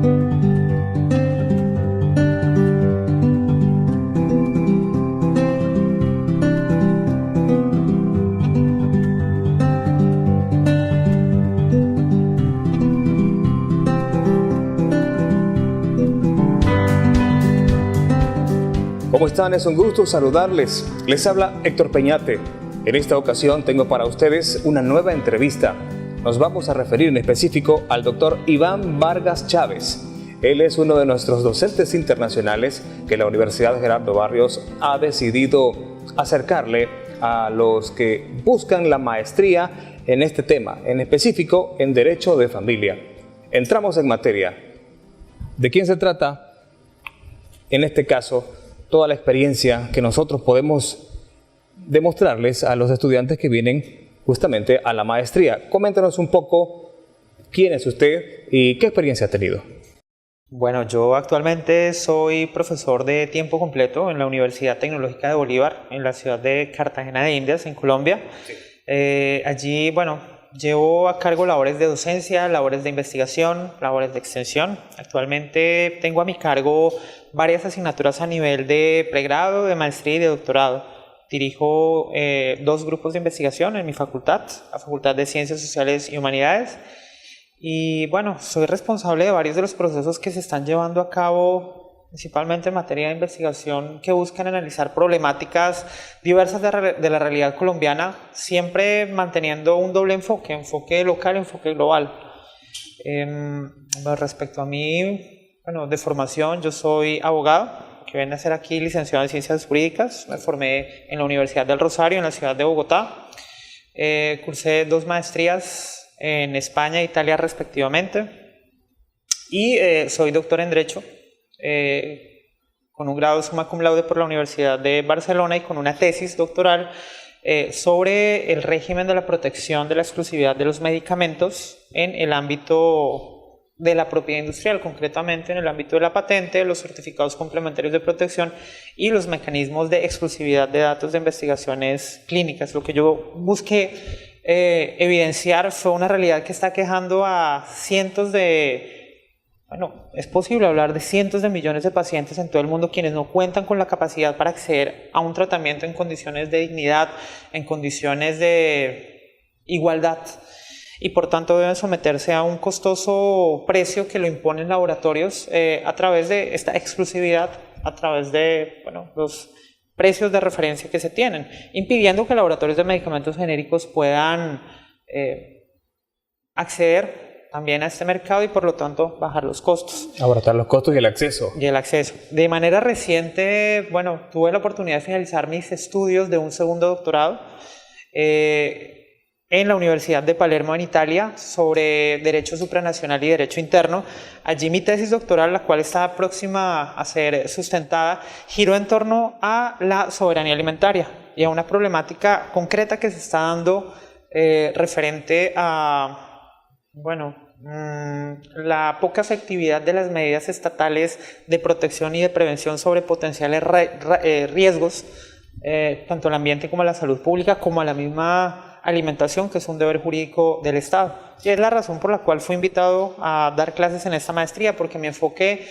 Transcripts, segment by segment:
¿Cómo están? Es un gusto saludarles. Les habla Héctor Peñate. En esta ocasión tengo para ustedes una nueva entrevista. Nos vamos a referir en específico al doctor Iván Vargas Chávez. Él es uno de nuestros docentes internacionales que la Universidad Gerardo Barrios ha decidido acercarle a los que buscan la maestría en este tema, en específico en Derecho de Familia. Entramos en materia. ¿De quién se trata? En este caso, toda la experiencia que nosotros podemos demostrarles a los estudiantes que vienen justamente a la maestría. Coméntanos un poco quién es usted y qué experiencia ha tenido. Bueno, yo actualmente soy profesor de tiempo completo en la Universidad Tecnológica de Bolívar, en la ciudad de Cartagena de Indias, en Colombia. Sí. Allí, bueno, llevo a cargo labores de docencia, labores de investigación, labores de extensión. Actualmente tengo a mi cargo varias asignaturas a nivel de pregrado, de maestría y de doctorado. Dirijo 2 grupos de investigación en mi facultad, la Facultad de Ciencias Sociales y Humanidades. Y bueno, soy responsable de varios de los procesos que se están llevando a cabo, principalmente en materia de investigación, que buscan analizar problemáticas diversas de la realidad colombiana, siempre manteniendo un doble enfoque, enfoque local y enfoque global. Respecto a mí, bueno, de formación, yo soy abogado, que viene a ser aquí licenciado en Ciencias Jurídicas. Me formé en la Universidad del Rosario, en la ciudad de Bogotá. Cursé 2 maestrías en España e Italia respectivamente. Y soy doctor en Derecho, con un grado summa cum laude por la Universidad de Barcelona y con una tesis doctoral sobre el régimen de la protección de la exclusividad de los medicamentos en el ámbito de la propiedad industrial, concretamente en el ámbito de la patente, los certificados complementarios de protección y los mecanismos de exclusividad de datos de investigaciones clínicas. Lo que yo busqué evidenciar fue una realidad que está quejando a cientos de, bueno, es posible hablar de cientos de millones de pacientes en todo el mundo quienes no cuentan con la capacidad para acceder a un tratamiento en condiciones de dignidad, en condiciones de igualdad, y por tanto deben someterse a un costoso precio que lo imponen laboratorios a través de esta exclusividad, a través de, bueno, los precios de referencia que se tienen, impidiendo que laboratorios de medicamentos genéricos puedan acceder también a este mercado y por lo tanto bajar los costos. Abaratar los costos y el acceso. Y el acceso. De manera reciente, bueno, tuve la oportunidad de finalizar mis estudios de un segundo doctorado en la Universidad de Palermo en Italia sobre Derecho Supranacional y Derecho Interno. Allí mi tesis doctoral, la cual está próxima a ser sustentada, giró en torno a la soberanía alimentaria y a una problemática concreta que se está dando referente a, bueno, la poca efectividad de las medidas estatales de protección y de prevención sobre potenciales riesgos, tanto al ambiente como a la salud pública, como a la misma alimentación, que es un deber jurídico del Estado. Y es la razón por la cual fui invitado a dar clases en esta maestría, porque mi enfoque,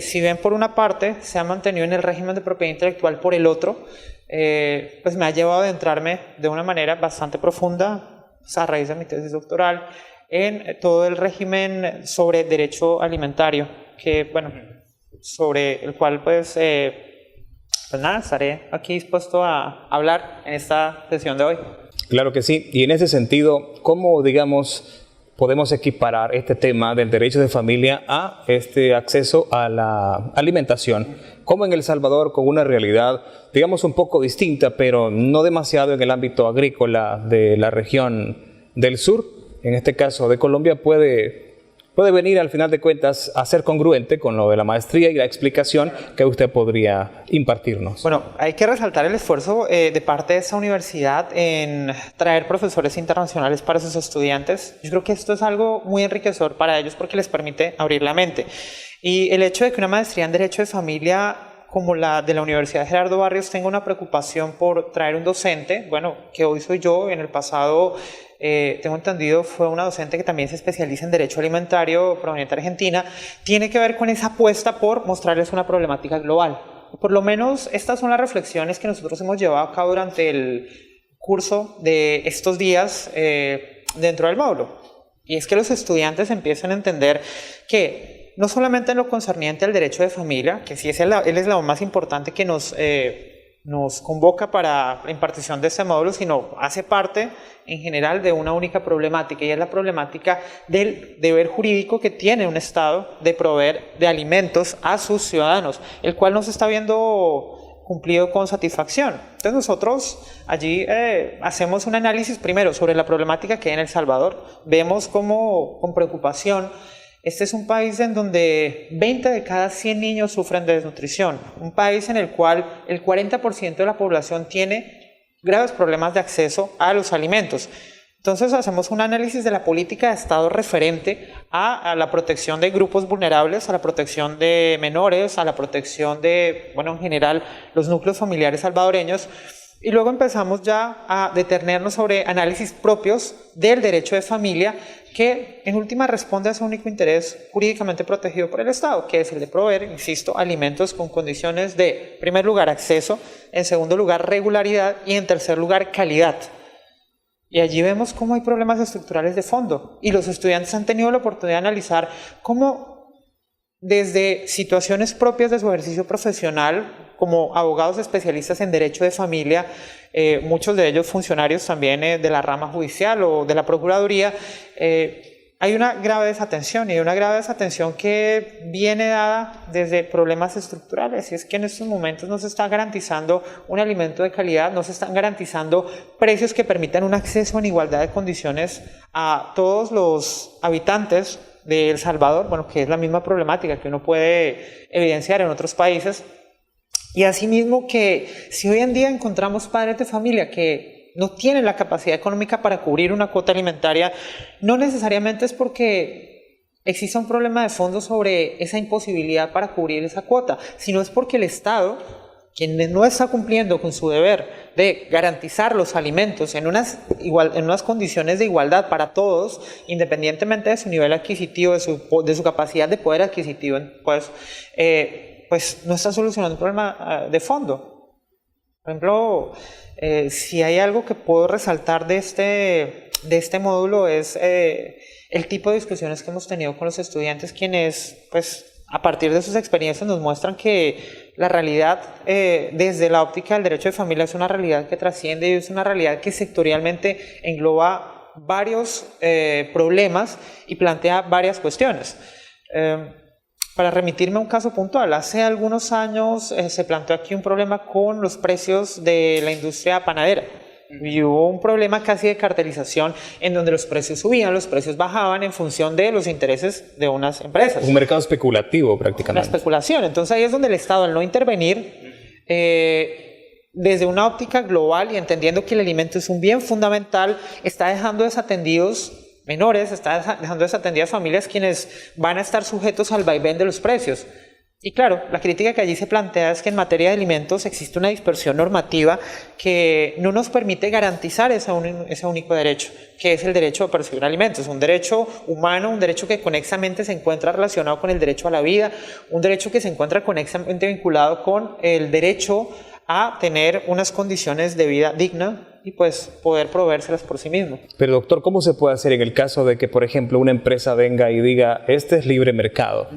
si bien por una parte se ha mantenido en el régimen de propiedad intelectual, por el otro, pues me ha llevado a adentrarme de una manera bastante profunda, pues a raíz de mi tesis doctoral, en todo el régimen sobre derecho alimentario, que, bueno, sobre el cual pues nada, estaré aquí dispuesto a hablar en esta sesión de hoy. Claro que sí, y en ese sentido, ¿cómo, digamos, podemos equiparar este tema del derecho de familia a este acceso a la alimentación? Como en El Salvador, con una realidad, digamos, un poco distinta, pero no demasiado en el ámbito agrícola de la región del sur, en este caso de Colombia, puede venir al final de cuentas a ser congruente con lo de la maestría y la explicación que usted podría impartirnos. Bueno, hay que resaltar el esfuerzo de parte de esta universidad en traer profesores internacionales para sus estudiantes. Yo creo que esto es algo muy enriquecedor para ellos porque les permite abrir la mente. Y el hecho de que una maestría en Derecho de Familia como la de la Universidad Gerardo Barrios tenga una preocupación por traer un docente, bueno, que hoy soy yo, en el pasado tengo entendido, fue una docente que también se especializa en derecho alimentario proveniente de Argentina, tiene que ver con esa apuesta por mostrarles una problemática global. Por lo menos estas son las reflexiones que nosotros hemos llevado a cabo durante el curso de estos días dentro del módulo. Y es que los estudiantes empiezan a entender que no solamente en lo concerniente al derecho de familia, que sí es el eslabón más importante que nos convoca para la impartición de este módulo, sino hace parte en general de una única problemática, y es la problemática del deber jurídico que tiene un Estado de proveer de alimentos a sus ciudadanos, el cual no se está viendo cumplido con satisfacción. Entonces nosotros allí hacemos un análisis primero sobre la problemática que hay en El Salvador. Vemos cómo con preocupación este es un país en donde 20 de cada 100 niños sufren de desnutrición, un país en el cual el 40% de la población tiene graves problemas de acceso a los alimentos. Entonces hacemos un análisis de la política de Estado referente a la protección de grupos vulnerables, a la protección de menores, a la protección de, bueno, en general, los núcleos familiares salvadoreños. Y luego empezamos ya a detenernos sobre análisis propios del derecho de familia, que en última responde a ese único interés jurídicamente protegido por el Estado, que es el de proveer, insisto, alimentos con condiciones de, en primer lugar, acceso, en segundo lugar, regularidad y en tercer lugar, calidad. Y allí vemos cómo hay problemas estructurales de fondo, y los estudiantes han tenido la oportunidad de analizar cómo desde situaciones propias de su ejercicio profesional, como abogados especialistas en derecho de familia, muchos de ellos funcionarios también de la rama judicial o de la Procuraduría, hay una grave desatención, y una grave desatención que viene dada desde problemas estructurales, y es que en estos momentos no se está garantizando un alimento de calidad, no se están garantizando precios que permitan un acceso en igualdad de condiciones a todos los habitantes de El Salvador, bueno, que es la misma problemática que uno puede evidenciar en otros países. Y asimismo que si hoy en día encontramos padres de familia que no tienen la capacidad económica para cubrir una cuota alimentaria, no necesariamente es porque exista un problema de fondo sobre esa imposibilidad para cubrir esa cuota, sino es porque el Estado, quien no está cumpliendo con su deber de garantizar los alimentos en unas condiciones de igualdad para todos, independientemente de su nivel adquisitivo, de su capacidad de poder adquisitivo, pues no está solucionando un problema de fondo. Por ejemplo, si hay algo que puedo resaltar de este módulo es el tipo de discusiones que hemos tenido con los estudiantes, quienes, pues, a partir de sus experiencias nos muestran que la realidad desde la óptica del derecho de familia es una realidad que trasciende, y es una realidad que sectorialmente engloba varios problemas y plantea varias cuestiones. Para remitirme a un caso puntual, hace algunos años se planteó aquí un problema con los precios de la industria panadera. Y hubo un problema casi de cartelización en donde los precios subían, los precios bajaban en función de los intereses de unas empresas. Un mercado especulativo prácticamente. La especulación. Entonces ahí es donde el Estado, al no intervenir, desde una óptica global y entendiendo que el alimento es un bien fundamental, está dejando desatendidos menores, está dejando desatendidas familias quienes van a estar sujetos al vaivén de los precios. Y claro, la crítica que allí se plantea es que en materia de alimentos existe una dispersión normativa que no nos permite garantizar ese único derecho, que es el derecho a percibir alimentos, un derecho humano, un derecho que conexamente se encuentra relacionado con el derecho a la vida, un derecho que se encuentra conexamente vinculado con el derecho a tener unas condiciones de vida digna y pues poder proveérselas por sí mismo. Pero doctor, ¿cómo se puede hacer en el caso de que, por ejemplo, una empresa venga y diga, este es libre mercado?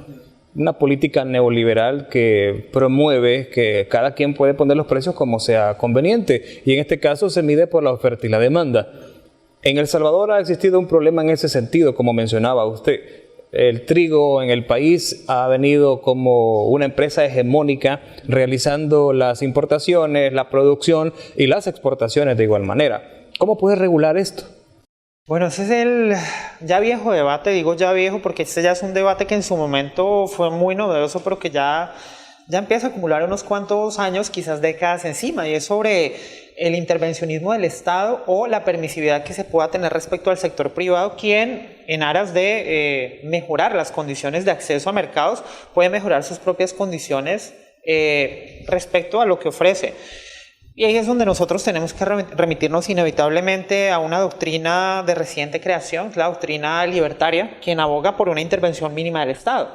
Una política neoliberal que promueve que cada quien puede poner los precios como sea conveniente, y en este caso se mide por la oferta y la demanda. En El Salvador ha existido un problema en ese sentido, como mencionaba usted. El trigo en el país ha venido como una empresa hegemónica realizando las importaciones, la producción y las exportaciones de igual manera. ¿Cómo puede regular esto? Bueno, ese es el ya viejo debate, digo ya viejo porque este ya es un debate que en su momento fue muy novedoso, pero que ya empieza a acumular unos cuantos años, quizás décadas encima, y es sobre el intervencionismo del Estado o la permisividad que se pueda tener respecto al sector privado, quien en aras de mejorar las condiciones de acceso a mercados puede mejorar sus propias condiciones respecto a lo que ofrece. Y ahí es donde nosotros tenemos que remitirnos inevitablemente a una doctrina de reciente creación, la doctrina libertaria, quien aboga por una intervención mínima del Estado.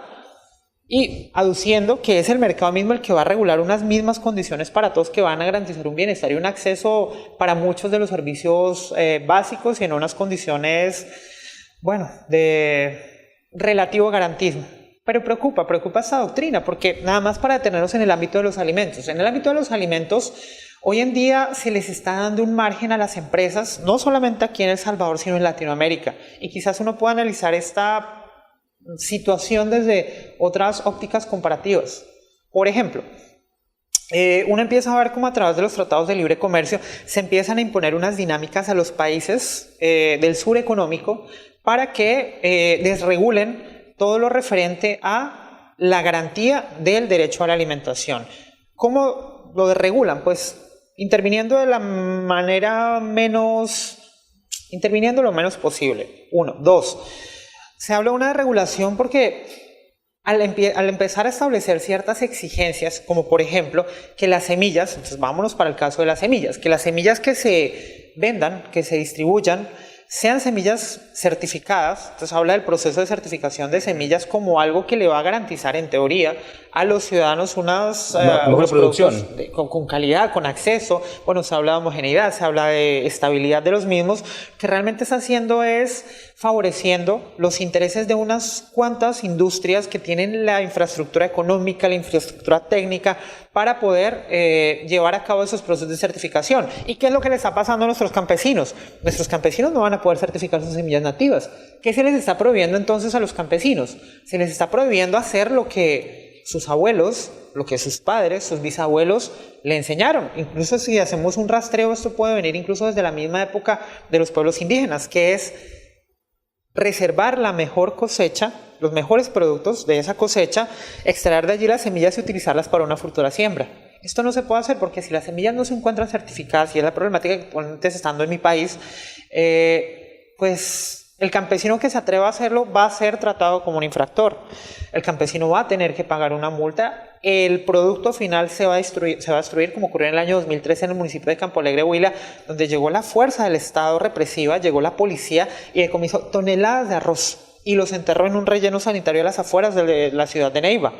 Y aduciendo que es el mercado mismo el que va a regular unas mismas condiciones para todos, que van a garantizar un bienestar y un acceso para muchos de los servicios básicos y en unas condiciones, bueno, de relativo garantismo. Pero preocupa esta doctrina, porque nada más para detenernos en el ámbito de los alimentos. En el ámbito de los alimentos, hoy en día se les está dando un margen a las empresas, no solamente aquí en El Salvador, sino en Latinoamérica. Y quizás uno pueda analizar esta situación desde otras ópticas comparativas. Por ejemplo, uno empieza a ver cómo a través de los tratados de libre comercio se empiezan a imponer unas dinámicas a los países del sur económico para que desregulen todo lo referente a la garantía del derecho a la alimentación. ¿Cómo lo desregulan? Pues interviniendo de la manera interviniendo lo menos posible. 1. 2. Se habla de una regulación porque al empezar a establecer ciertas exigencias, como por ejemplo que las semillas, entonces vámonos para el caso de las semillas, que las semillas que se vendan, que se distribuyan, sean semillas certificadas. Entonces habla del proceso de certificación de semillas como algo que le va a garantizar en teoría a los ciudadanos unos producción con calidad, con acceso. Bueno, se habla de homogeneidad, se habla de estabilidad de los mismos, que realmente está haciendo es favoreciendo los intereses de unas cuantas industrias que tienen la infraestructura económica, la infraestructura técnica para poder llevar a cabo esos procesos de certificación. ¿Y qué es lo que le está pasando a nuestros campesinos? Nuestros campesinos no van a poder certificar sus semillas nativas. ¿Qué se les está prohibiendo entonces a los campesinos? Se les está prohibiendo hacer lo que sus abuelos, lo que sus padres, sus bisabuelos le enseñaron. Incluso si hacemos un rastreo, esto puede venir incluso desde la misma época de los pueblos indígenas, que es reservar la mejor cosecha, los mejores productos de esa cosecha, extraer de allí las semillas y utilizarlas para una futura siembra. Esto no se puede hacer porque si las semillas no se encuentran certificadas, y es la problemática que actualmente estando en mi país, pues el campesino que se atreva a hacerlo va a ser tratado como un infractor. El campesino va a tener que pagar una multa. El producto final se va a destruir, como ocurrió en el año 2013 en el municipio de Campo Alegre, Huila, donde llegó la fuerza del Estado represiva, llegó la policía y decomisó toneladas de arroz y los enterró en un relleno sanitario a las afueras de la ciudad de Neiva.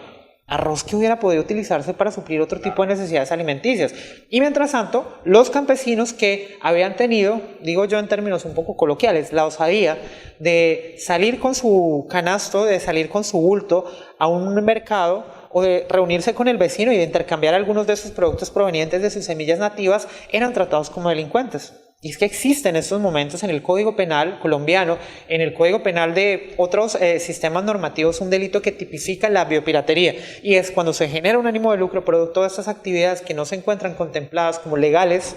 Arroz que hubiera podido utilizarse para suplir otro tipo de necesidades alimenticias. Y mientras tanto, los campesinos que habían tenido, digo yo en términos un poco coloquiales, la osadía de salir con su canasto, de salir con su bulto a un mercado o de reunirse con el vecino y de intercambiar algunos de sus productos provenientes de sus semillas nativas, eran tratados como delincuentes. Y es que existe en estos momentos en el Código Penal colombiano, en el Código Penal de otros sistemas normativos, un delito que tipifica la biopiratería. Y es cuando se genera un ánimo de lucro producto de estas actividades que no se encuentran contempladas como legales.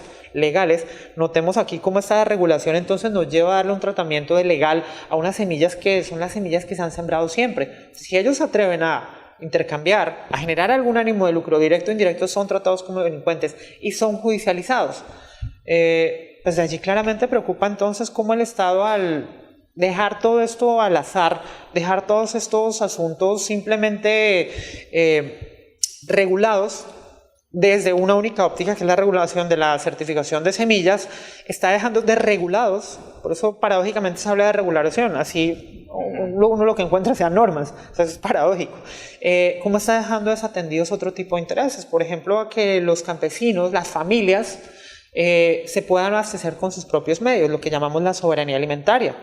Notemos aquí cómo esta regulación entonces nos lleva a darle un tratamiento de legal a unas semillas que son las semillas que se han sembrado siempre. Si ellos se atreven a intercambiar, a generar algún ánimo de lucro directo o indirecto, son tratados como delincuentes y son judicializados. Pues de allí claramente preocupa entonces cómo el Estado, al dejar todo esto al azar, dejar todos estos asuntos simplemente regulados desde una única óptica, que es la regulación de la certificación de semillas, está dejando desregulados. Por eso paradójicamente se habla de regulación, así uno lo que encuentra sean normas. O sea, es paradójico. ¿Cómo está dejando desatendidos otro tipo de intereses? Por ejemplo, a que los campesinos, las familias, se puedan abastecer con sus propios medios, lo que llamamos la soberanía alimentaria.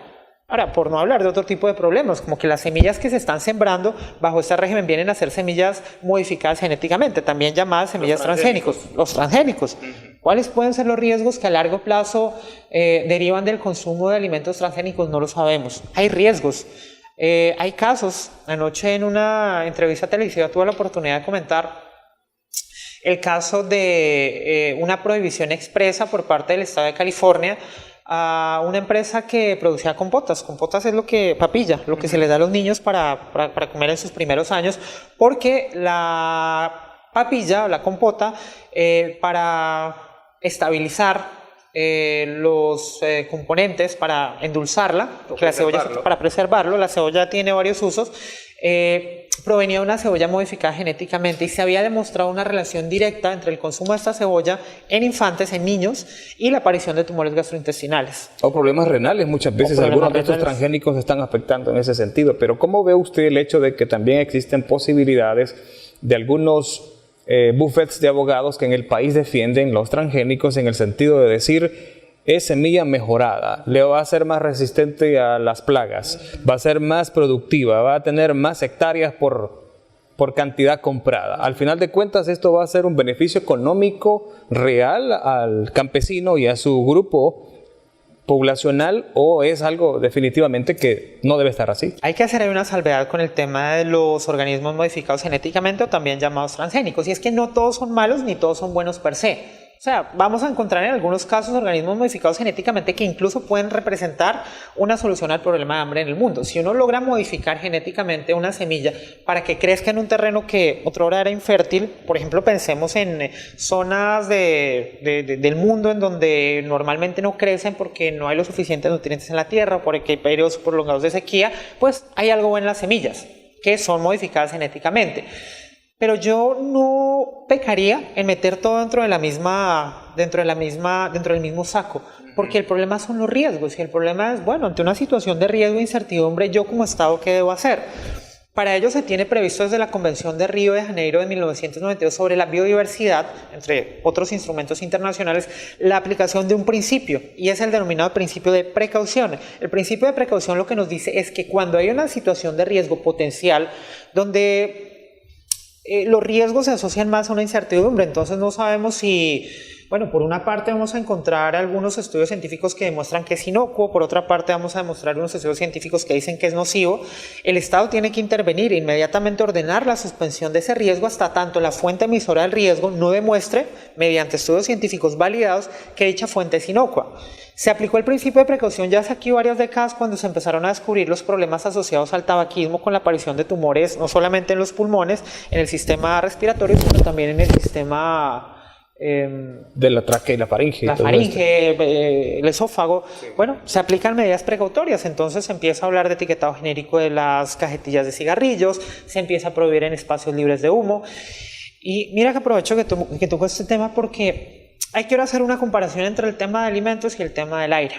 Ahora, por no hablar de otro tipo de problemas, como que las semillas que se están sembrando bajo este régimen vienen a ser semillas modificadas genéticamente, también llamadas semillas transgénicos. Los transgénicos. ¿Cuáles pueden ser los riesgos que a largo plazo derivan del consumo de alimentos transgénicos? No lo sabemos. Hay riesgos. Hay casos. Anoche en una entrevista televisiva tuve la oportunidad de comentar el caso de una prohibición expresa por parte del Estado de California a una empresa que producía compotas. Compotas es papilla, lo que se le da a los niños para comer en sus primeros años, porque la papilla o la compota, para estabilizar los componentes, para endulzarla, porque la cebolla, para preservarlo, la cebolla tiene varios usos, provenía de una cebolla modificada genéticamente y se había demostrado una relación directa entre el consumo de esta cebolla en infantes, en niños, y la aparición de tumores gastrointestinales. O problemas renales, muchas veces algunos de estos transgénicos están afectando en ese sentido. Pero ¿cómo ve usted el hecho de que también existen posibilidades de algunos buffets de abogados que en el país defienden los transgénicos en el sentido de decir: es semilla mejorada, le va a ser más resistente a las plagas, va a ser más productiva, va a tener más hectáreas por cantidad comprada? Al final de cuentas, esto va a ser un beneficio económico real al campesino y a su grupo poblacional, ¿o es algo definitivamente que no debe estar así? Hay que hacer una salvedad con el tema de los organismos modificados genéticamente o también llamados transgénicos, y es que no todos son malos ni todos son buenos per se. O sea, vamos a encontrar en algunos casos organismos modificados genéticamente que incluso pueden representar una solución al problema de hambre en el mundo. Si uno logra modificar genéticamente una semilla para que crezca en un terreno que otrora era infértil, por ejemplo, pensemos en zonas del mundo en donde normalmente no crecen porque no hay los suficientes nutrientes en la tierra o porque hay periodos prolongados de sequía, pues hay algo en las semillas que son modificadas genéticamente. Pero yo no pecaría en meter todo dentro del mismo saco, porque el problema son los riesgos, y el problema es, bueno, ante una situación de riesgo e incertidumbre, yo como Estado, ¿qué debo hacer? Para ello se tiene previsto desde la Convención de Río de Janeiro de 1992 sobre la biodiversidad, entre otros instrumentos internacionales, la aplicación de un principio, y es el denominado principio de precaución. El principio de precaución lo que nos dice es que cuando hay una situación de riesgo potencial, donde los riesgos se asocian más a una incertidumbre, entonces no sabemos si, bueno, por una parte vamos a encontrar algunos estudios científicos que demuestran que es inocuo, por otra parte vamos a demostrar unos estudios científicos que dicen que es nocivo. El Estado tiene que intervenir e inmediatamente ordenar la suspensión de ese riesgo hasta tanto la fuente emisora del riesgo no demuestre, mediante estudios científicos validados, que dicha fuente es inocua. Se aplicó el principio de precaución ya hace aquí varias décadas cuando se empezaron a descubrir los problemas asociados al tabaquismo con la aparición de tumores, no solamente en los pulmones, en el sistema respiratorio, sino también en el sistema de la tráquea y la faringe. La faringe, el esófago. Sí. Bueno, se aplican medidas precautorias, entonces se empieza a hablar de etiquetado genérico de las cajetillas de cigarrillos, se empieza a prohibir en espacios libres de humo. Y mira que aprovecho que toco este tema porque quiero hacer una comparación entre el tema de alimentos y el tema del aire.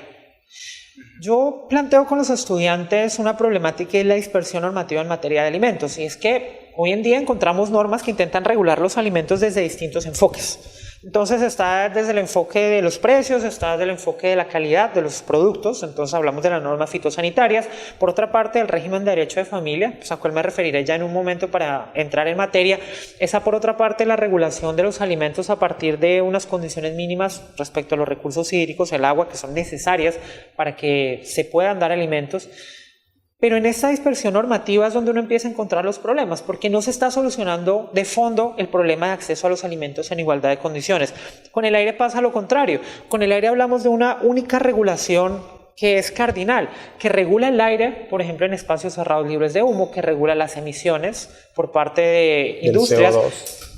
Yo planteo con los estudiantes una problemática y la dispersión normativa en materia de alimentos, y es que hoy en día encontramos normas que intentan regular los alimentos desde distintos enfoques. Entonces está desde el enfoque de los precios, está desde el enfoque de la calidad de los productos, entonces hablamos de las normas fitosanitarias. Por otra parte, el régimen de derecho de familia, pues a cual me referiré ya en un momento para entrar en materia, esa por otra parte la regulación de los alimentos a partir de unas condiciones mínimas respecto a los recursos hídricos, el agua, que son necesarias para que se puedan dar alimentos. Pero en esta dispersión normativa es donde uno empieza a encontrar los problemas, porque no se está solucionando de fondo el problema de acceso a los alimentos en igualdad de condiciones. Con el aire pasa lo contrario. Con el aire hablamos de una única regulación que es cardinal, que regula el aire, por ejemplo, en espacios cerrados libres de humo, que regula las emisiones por parte de industrias,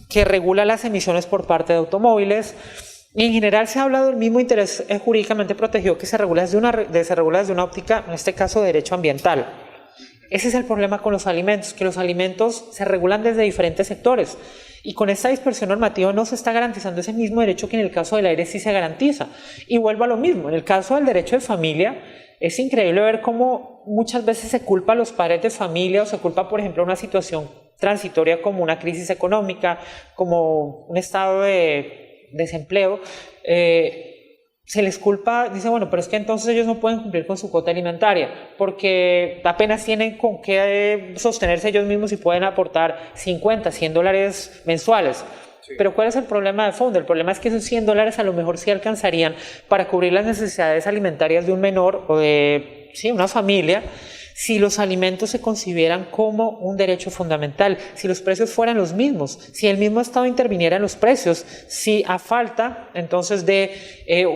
que regula las emisiones por parte de automóviles. Y en general se ha hablado del mismo interés jurídicamente protegido que se regula desde una óptica, en este caso, de derecho ambiental. Ese es el problema con los alimentos, que los alimentos se regulan desde diferentes sectores. Y con esta dispersión normativa no se está garantizando ese mismo derecho que en el caso del aire sí se garantiza. Y vuelvo a lo mismo, en el caso del derecho de familia, es increíble ver cómo muchas veces se culpa a los padres de familia o se culpa, por ejemplo, una situación transitoria como una crisis económica, como un estado de desempleo, se les culpa, dice, bueno, pero es que entonces ellos no pueden cumplir con su cuota alimentaria porque apenas tienen con qué sostenerse ellos mismos y pueden aportar 50, $100 mensuales. Sí. Pero ¿cuál es el problema de fondo? El problema es que esos $100 a lo mejor sí alcanzarían para cubrir las necesidades alimentarias de un menor o de una familia, si los alimentos se consideran como un derecho fundamental, si los precios fueran los mismos, si el mismo Estado interviniera en los precios, si a falta entonces de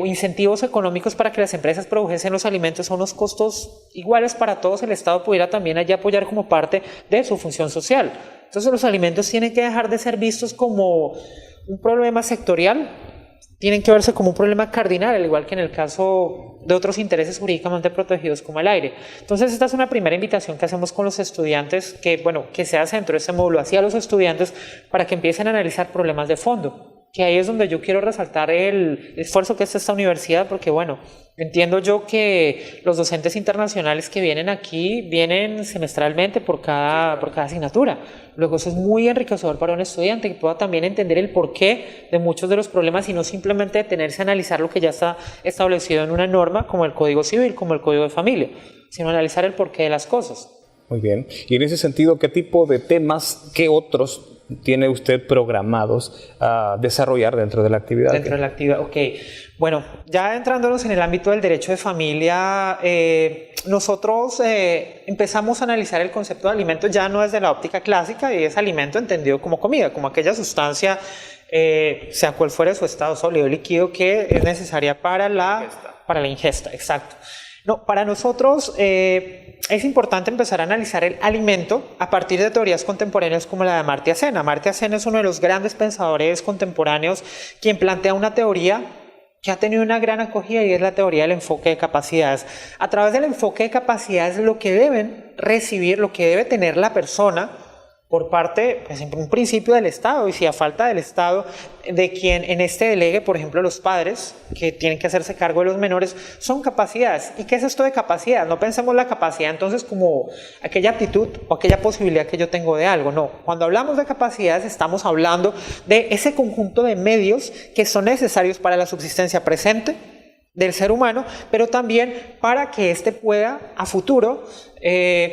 incentivos económicos para que las empresas produjesen los alimentos a unos costos iguales para todos, el Estado pudiera también allí apoyar como parte de su función social. Entonces los alimentos tienen que dejar de ser vistos como un problema sectorial tienen que verse como un problema cardinal, al igual que en el caso de otros intereses jurídicamente protegidos como el aire. Entonces, esta es una primera invitación que hacemos con los estudiantes, que se hace dentro de este módulo hacia los estudiantes para que empiecen a analizar problemas de fondo. Que ahí es donde yo quiero resaltar el esfuerzo que hace esta universidad, porque bueno, entiendo yo que los docentes internacionales que vienen aquí vienen semestralmente por cada asignatura. Luego eso es muy enriquecedor para un estudiante que pueda también entender el porqué de muchos de los problemas y no simplemente detenerse a analizar lo que ya está establecido en una norma como el Código Civil, como el Código de Familia, sino analizar el porqué de las cosas. Muy bien. Y en ese sentido, ¿qué tipo de temas, qué otros tiene usted programados a desarrollar dentro de la actividad? Dentro de la actividad, ok. Bueno, ya entrándonos en el ámbito del derecho de familia, nosotros empezamos a analizar el concepto de alimento ya no desde la óptica clásica, y es alimento entendido como comida, como aquella sustancia, sea cual fuera su estado sólido o líquido, que es necesaria para la ingesta. Exacto. No, para nosotros es importante empezar a analizar el alimento a partir de teorías contemporáneas como la de Amartya Sen. Amartya Sen es uno de los grandes pensadores contemporáneos quien plantea una teoría que ha tenido una gran acogida, y es la teoría del enfoque de capacidades. A través del enfoque de capacidades, lo que deben recibir, lo que debe tener la persona por parte, pues, en un principio del Estado, y si a falta del Estado, de quien en este delegue, por ejemplo, los padres, que tienen que hacerse cargo de los menores, son capacidades. ¿Y qué es esto de capacidad? No pensemos la capacidad entonces como aquella aptitud o aquella posibilidad que yo tengo de algo, no. Cuando hablamos de capacidades estamos hablando de ese conjunto de medios que son necesarios para la subsistencia presente del ser humano, pero también para que éste pueda a futuro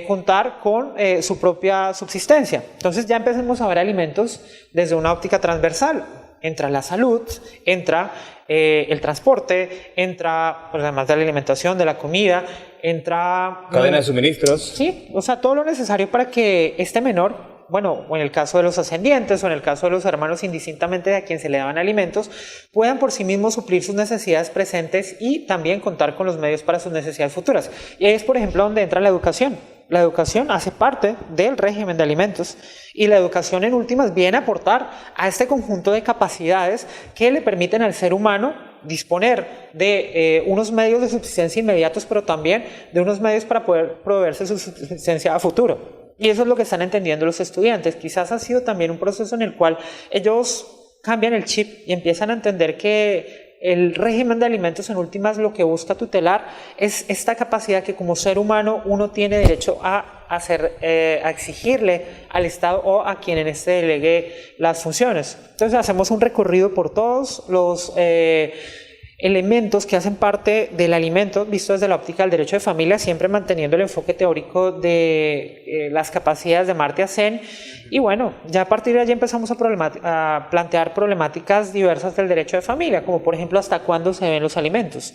contar con su propia subsistencia. Entonces ya empecemos a ver alimentos desde una óptica transversal. Entra la salud, entra el transporte, entra, pues, además de la alimentación, de la comida, entra... cadena de suministros. Sí, o sea, todo lo necesario para que este menor, bueno, o en el caso de los ascendientes o en el caso de los hermanos, indistintamente a quien se le daban alimentos, puedan por sí mismos suplir sus necesidades presentes y también contar con los medios para sus necesidades futuras. Y ahí es, por ejemplo, donde entra la educación. La educación hace parte del régimen de alimentos, y la educación en últimas viene a aportar a este conjunto de capacidades que le permiten al ser humano disponer de unos medios de subsistencia inmediatos, pero también de unos medios para poder proveerse su subsistencia a futuro. Y eso es lo que están entendiendo los estudiantes. Quizás ha sido también un proceso en el cual ellos cambian el chip y empiezan a entender que el régimen de alimentos en últimas lo que busca tutelar es esta capacidad que como ser humano uno tiene derecho a exigirle al Estado o a quien en este delegue las funciones. Entonces hacemos un recorrido por todos los elementos que hacen parte del alimento visto desde la óptica del derecho de familia, siempre manteniendo el enfoque teórico de las capacidades de Amartya Sen. Y bueno, ya a partir de allí empezamos a plantear problemáticas diversas del derecho de familia, como por ejemplo, ¿hasta cuándo se deben los alimentos?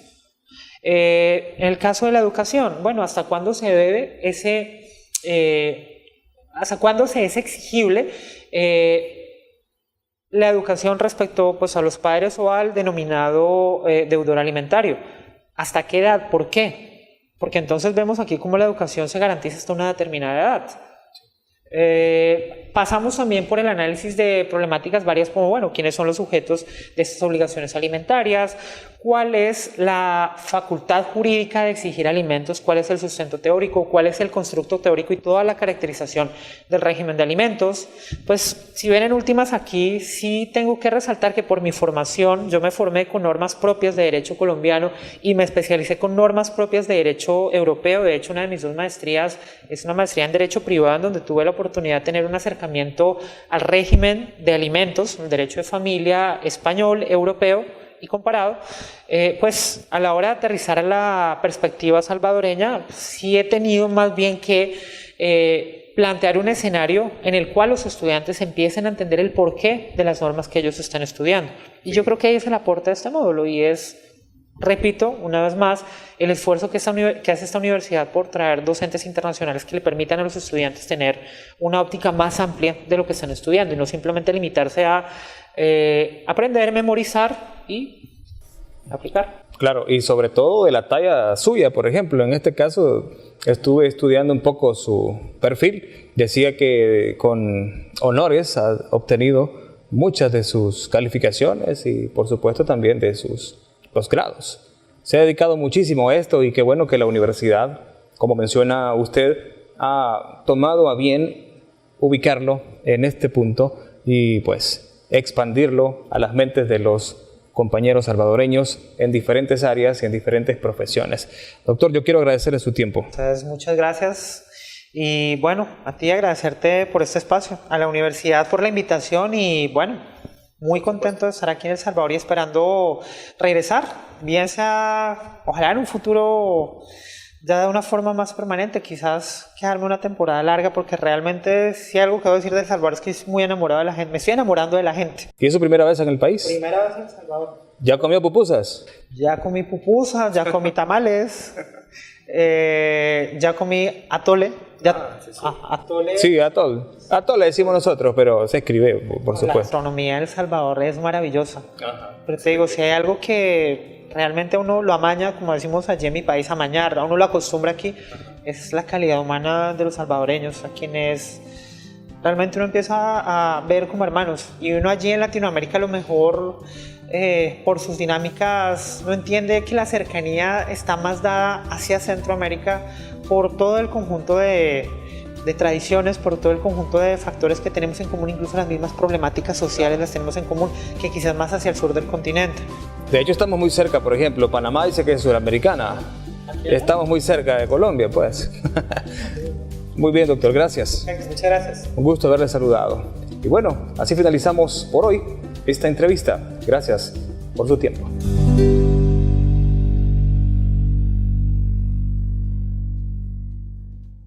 En el caso de la educación, bueno, ¿hasta cuándo se debe hasta cuándo se es exigible la educación respecto, pues, a los padres o al denominado deudor alimentario? ¿Hasta qué edad? ¿Por qué? Porque entonces vemos aquí cómo la educación se garantiza hasta una determinada edad. Pasamos también por el análisis de problemáticas varias como, bueno, quiénes son los sujetos de estas obligaciones alimentarias, cuál es la facultad jurídica de exigir alimentos, cuál es el sustento teórico, cuál es el constructo teórico y toda la caracterización del régimen de alimentos. Pues si ven en últimas aquí, sí tengo que resaltar que por mi formación yo me formé con normas propias de derecho colombiano y me especialicé con normas propias de derecho europeo. De hecho, una de mis dos maestrías es una maestría en derecho privado, en donde tuve la oportunidad de tener un acercamiento al régimen de alimentos, el derecho de familia español, europeo y comparado. Pues a la hora de aterrizar a la perspectiva salvadoreña, sí he tenido más bien que plantear un escenario en el cual los estudiantes empiecen a entender el porqué de las normas que ellos están estudiando. Y yo creo que ahí es el aporte de este módulo, y es, repito, una vez más, el esfuerzo que hace esta universidad por traer docentes internacionales que le permitan a los estudiantes tener una óptica más amplia de lo que están estudiando y no simplemente limitarse a aprender, memorizar y aplicar. Claro, y sobre todo de la talla suya, por ejemplo. En este caso estuve estudiando un poco su perfil. Decía que con honores ha obtenido muchas de sus calificaciones y por supuesto también de sus posgrados. Se ha dedicado muchísimo a esto y qué bueno que la universidad, como menciona usted, ha tomado a bien ubicarlo en este punto y pues expandirlo a las mentes de los compañeros salvadoreños en diferentes áreas y en diferentes profesiones. Doctor, yo quiero agradecerle su tiempo. Entonces, muchas gracias. Y bueno, a ti agradecerte por este espacio, a la universidad por la invitación y bueno, muy contento de estar aquí en El Salvador y esperando regresar, bien sea, ojalá en un futuro ya de una forma más permanente, quizás quedarme una temporada larga porque realmente si algo que debo decir de El Salvador es que estoy muy enamorado de la gente, me estoy enamorando de la gente. ¿Y es su primera vez en el país? Primera vez en El Salvador. ¿Ya comió pupusas? Ya comí pupusas, ya comí tamales, ya comí atole. Atole. Sí, atol. Atol le decimos nosotros, pero se escribe, por La supuesto. gastronomía de El Salvador es maravillosa. Pero te digo, si hay algo que realmente uno lo amaña, como decimos allí en mi país, amañar, a uno lo acostumbra aquí, es la calidad humana de los salvadoreños, a quienes realmente uno empieza a ver como hermanos. Y uno allí en Latinoamérica a lo mejor, por sus dinámicas, no entiende que la cercanía está más dada hacia Centroamérica por todo el conjunto de tradiciones, por todo el conjunto de factores que tenemos en común, incluso las mismas problemáticas sociales las tenemos en común, que quizás más hacia el sur del continente. De hecho, estamos muy cerca, por ejemplo, Panamá dice que es suramericana. Estamos muy cerca de Colombia, pues. Muy bien, doctor, gracias. Muchas gracias. Un gusto haberle saludado. Y bueno, así finalizamos por hoy esta entrevista. Gracias por su tiempo.